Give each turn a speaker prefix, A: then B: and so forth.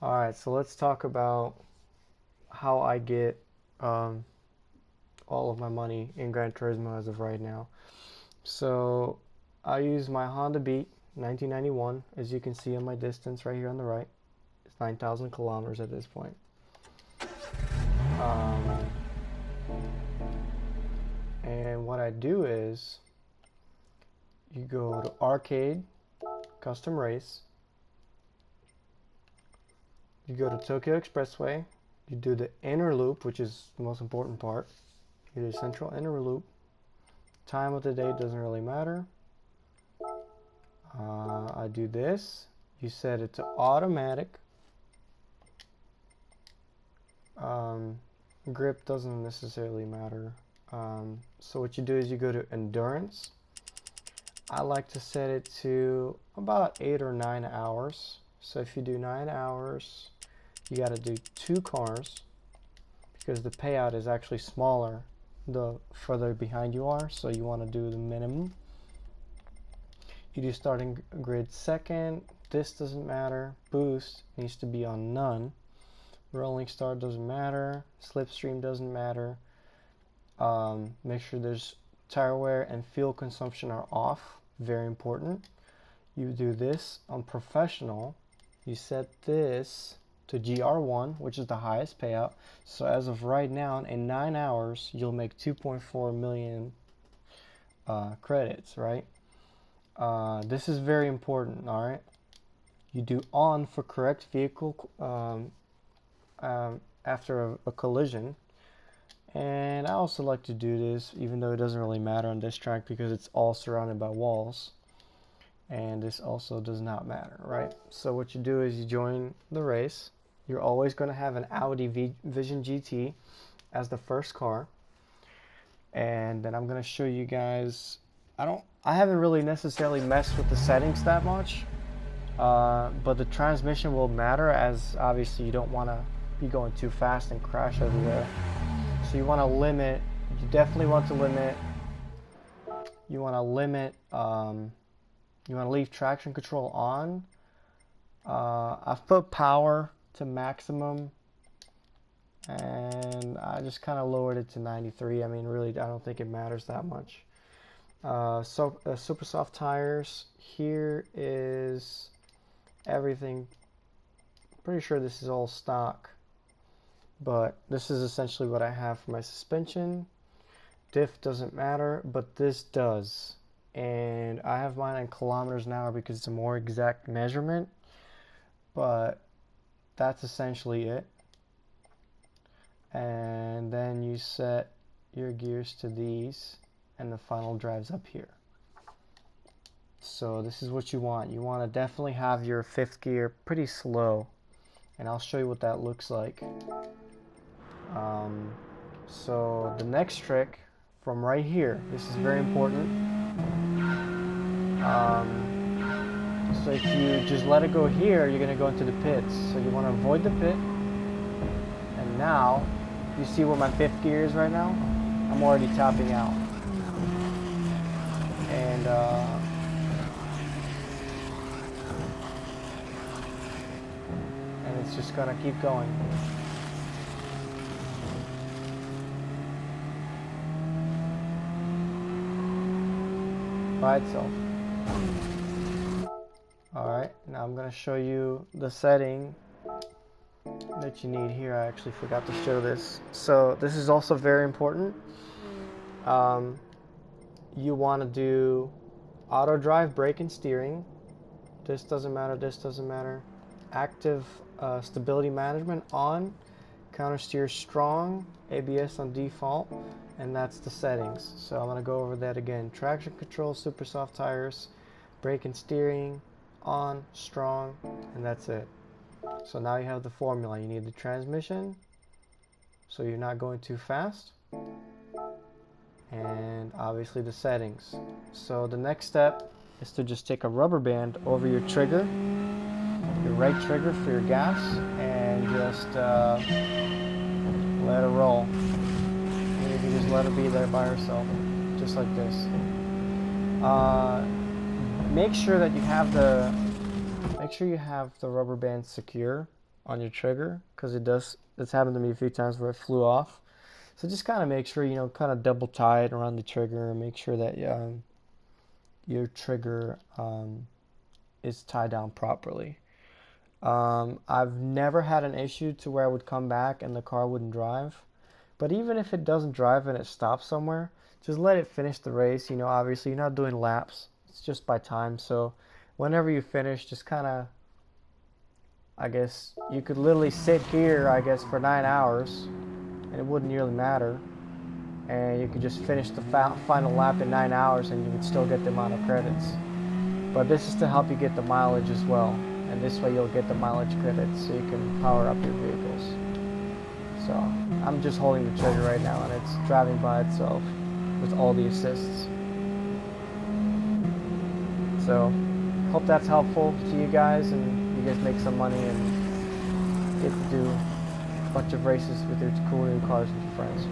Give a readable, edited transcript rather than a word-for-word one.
A: Alright, so let's talk about how I get um, all of my money in Gran Turismo as of right now. So I use my Honda Beat 1991, as you can see on my distance right here on the right. It's 9,000 kilometers at this point. Um, and what I do is you go to Arcade, Custom Race, you go to Tokyo Expressway, you do the inner loop, which is the most important part. You do central inner loop. Time of the day doesn't really matter. I do this. You set it to automatic. Grip doesn't necessarily matter. So what you do is you go to endurance. I like to set it to about 8 or 9 hours. So if you do 9 hours, you got to do 2 cars because the payout is actually smaller the further behind you are. So you want to do the minimum. You do starting grid second. This doesn't matter. Boost needs to be on none. Rolling start doesn't matter. Slipstream doesn't matter. Make sure there's tire wear and fuel consumption are off. Very important. You do this on professional. You set this to GR1, which is the highest payout. So as of right now, in 9 hours, you'll make 2.4 million credits, right? This is very important, all right? You do on for correct vehicle after a collision. And I also like to do this, even though it doesn't really matter on this track because it's all surrounded by walls. And this also does not matter, right? So what you do is you join the race. You're always going to have an Audi Vision GT as the first car. And then I'm going to show you guys, I haven't really necessarily messed with the settings that much. But the transmission will matter, as obviously you don't want to be going too fast and crash everywhere. So you want to limit, you definitely want to limit, you want to leave traction control on. I've put power to maximum, and I just kind of lowered it to 93. I mean, really, I don't think it matters that much. Super soft tires, here is everything. Pretty sure this is all stock, but this is essentially what I have for my suspension. Diff doesn't matter, but this does. And I have mine in kilometers an hour because it's a more exact measurement, but that's essentially it. And then you set your gears to these, and the final drive's up here. So this is what you want. You want to definitely have your 5th gear pretty slow, and I'll show you what that looks like. So the next trick from right here, this is very important. So if you just let it go here, you're going to go into the pits. So you want to avoid the pit. And now, you see where my 5th gear is right now? I'm already topping out. And it's just going to keep going. By itself. Alright, now I'm going to show you the setting that you need here. I actually forgot to show this. So this is also very important. You want to do auto drive, brake, and steering. This doesn't matter, this doesn't matter. Active stability management on. Counter steer strong. ABS on default. And that's the settings. So I'm going to go over that again. Traction control, super soft tires, brake and steering, on, strong, and that's it. So now you have the formula. You need the transmission, so you're not going too fast, and obviously the settings. So the next step is to just take a rubber band over your trigger, your right trigger for your gas, and just let it roll. You can just let it be there by herself, just like this. Make sure that you have the rubber band secure. on your trigger, because it's happened to me a few times where it flew off. So just kind of make sure, you know, kind of double tie it around the trigger and make sure that your trigger is tied down properly. I've never had an issue to where I would come back and the car wouldn't drive. But even if it doesn't drive and it stops somewhere, just let it finish the race. You know, obviously you're not doing laps. It's just by time. So whenever you finish, just kind of, I guess, you could literally sit here, I guess, for 9 hours and it wouldn't really matter. And you could just finish the final lap in 9 hours and you would still get the amount of credits. But this is to help you get the mileage as well. And this way you'll get the mileage credits so you can power up your vehicles. So I'm just holding the trigger right now and it's driving by itself with all the assists. So hope that's helpful to you guys and you guys make some money and get to do a bunch of races with your cool new cars with your friends.